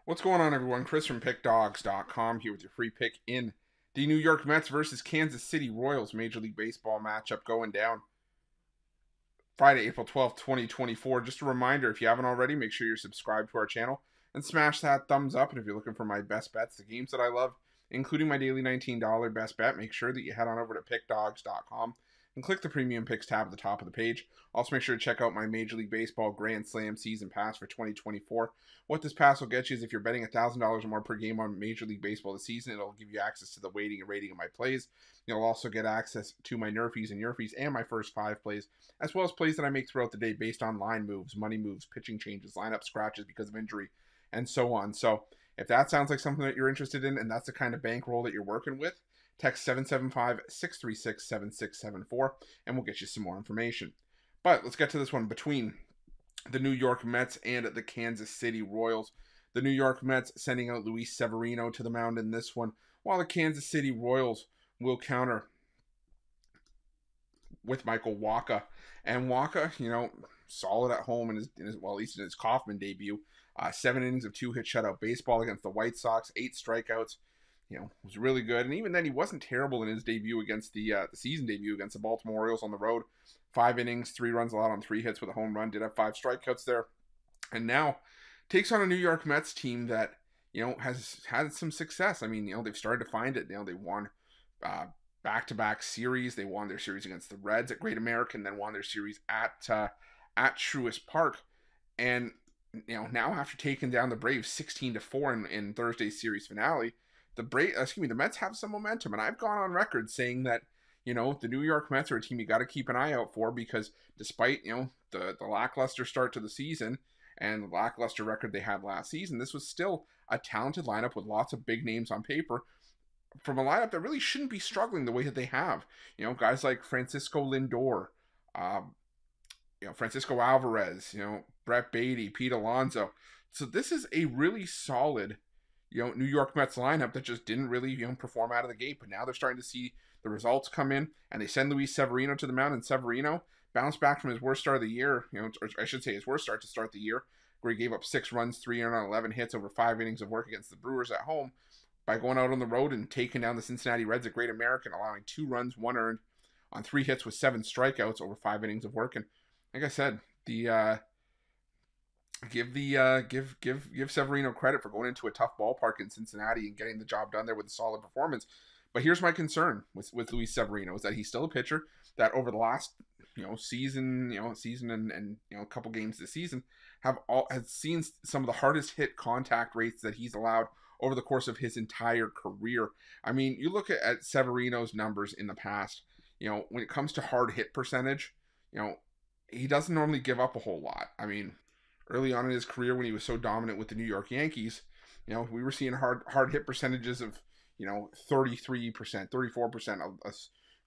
What's going on, everyone? Chris from Pickdawgz.com here with your free pick in the New York Mets versus Kansas City Royals Major League Baseball matchup going down Friday, April 12th, 2024. Just a reminder, if you haven't already, make sure you're subscribed to our channel and smash that thumbs up. And if you're looking for my best bets, the games that I love, including my daily $19 best bet, make sure that you head on over to Pickdawgz.com and click the Premium Picks tab at the top of the page. Also, make sure to check out my Major League Baseball Grand Slam Season Pass for 2024. What this pass will get you is if you're betting $1,000 or more per game on Major League Baseball this season, it'll give you access to the weighting and rating of my plays. You'll also get access to my Nerfies and Yerfies and my first 5 plays, as well as plays that I make throughout the day based on line moves, money moves, pitching changes, lineup scratches because of injury, and so on. So if that sounds like something that you're interested in and that's the kind of bankroll that you're working with, text 775-636-7674 and we'll get you some more information. But let's get to this one between the New York Mets and the Kansas City Royals. The New York Mets sending out Luis Severino to the mound in this one, while the Kansas City Royals will counter with Michael Wacha. And Wacha, solid at home in his well, at least in his Kaufman debut. 7 innings of 2-hit shutout baseball against the White Sox, 8 strikeouts. Was really good. And even then, he wasn't terrible in his debut against the season debut against the Baltimore Orioles on the road. 5 innings, 3 runs allowed on 3 hits with a home run. Did have 5 strikeouts there. And now takes on a New York Mets team that, has had some success. I mean, they've started to find it. They won back-to-back series. They won their series against the Reds at Great American, then won their series at Truist Park. And, now after taking down the Braves 16-4 in Thursday's series finale, the Mets have some momentum, and I've gone on record saying that, the New York Mets are a team you got to keep an eye out for because despite, the lackluster start to the season and the lackluster record they had last season, this was still a talented lineup with lots of big names on paper from a lineup that really shouldn't be struggling the way that they have. Guys like Francisco Lindor, Francisco Alvarez, Brett Beatty, Pete Alonso. So this is a really solid New York Mets lineup that just didn't really, perform out of the gate. But now they're starting to see the results come in, and they send Luis Severino to the mound, and Severino bounced back from his worst start of the year, or I should say his worst start to start the year, where he gave up 6 runs, 3 on 11 hits over 5 innings of work against the Brewers at home by going out on the road and taking down the Cincinnati Reds at Great American, allowing 2 runs, 1 earned on 3 hits with 7 strikeouts over 5 innings of work. And like I said, give Severino credit for going into a tough ballpark in Cincinnati and getting the job done there with a solid performance. But here's my concern with Luis Severino is that he's still a pitcher that over the last season and a couple games this season has seen some of the hardest hit contact rates that he's allowed over the course of his entire career. I mean, you look at Severino's numbers in the past, when it comes to hard hit percentage, he doesn't normally give up a whole lot. I mean, early on in his career when he was so dominant with the New York Yankees, we were seeing hard hit percentages of, 33%, 34%, a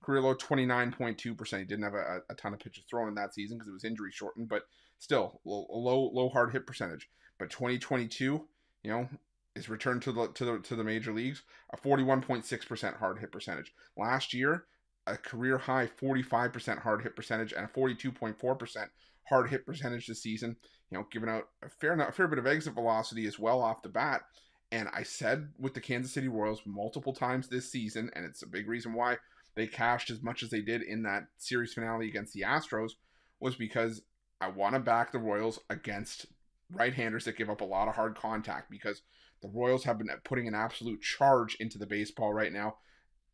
career low 29.2%. He didn't have a ton of pitches thrown in that season because it was injury shortened, but still a low hard hit percentage. But 2022, is returned to the major leagues, a 41.6% hard hit percentage. Last year, a career high 45% hard hit percentage and a 42.4% hard hit percentage this season. Giving out a fair bit of exit velocity as well off the bat. And I said with the Kansas City Royals multiple times this season, and it's a big reason why they cashed as much as they did in that series finale against the Astros, was because I want to back the Royals against right-handers that give up a lot of hard contact, because the Royals have been putting an absolute charge into the baseball right now.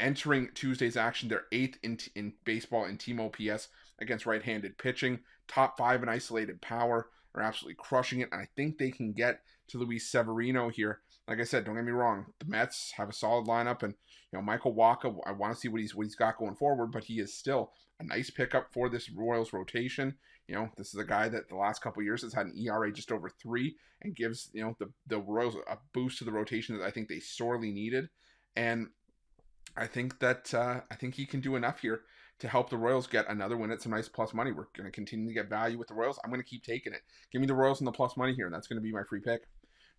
Entering Tuesday's action, they're 8th in baseball in team OPS against right-handed pitching, top 5 in isolated power, are absolutely crushing it, and I think they can get to Luis Severino here. Like I said, don't get me wrong, the Mets have a solid lineup, and Michael Wacha, I want to see what he's got going forward, but he is still a nice pickup for this Royals rotation. This is a guy that the last couple of years has had an ERA just over 3 and gives the Royals a boost to the rotation that I think they sorely needed, and I think he can do enough here to help the Royals get another win at some nice plus money. We're going to continue to get value with the Royals. I'm going to keep taking it. Give me the Royals and the plus money here, and that's going to be my free pick.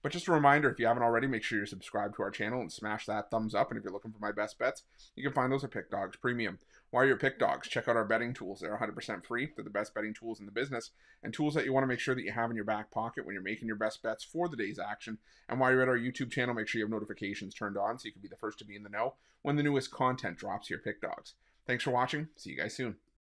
But just a reminder, if you haven't already, make sure you're subscribed to our channel and smash that thumbs up. And if you're looking for my best bets, you can find those at Pick Dawgz Premium. While you're at Pick Dawgz, check out our betting tools. They're 100% free. They're the best betting tools in the business, and tools that you want to make sure that you have in your back pocket when you're making your best bets for the day's action. And while you're at our YouTube channel, make sure you have notifications turned on so you can be the first to be in the know when the newest content drops here at Pick Dawgz. Thanks for watching. See you guys soon.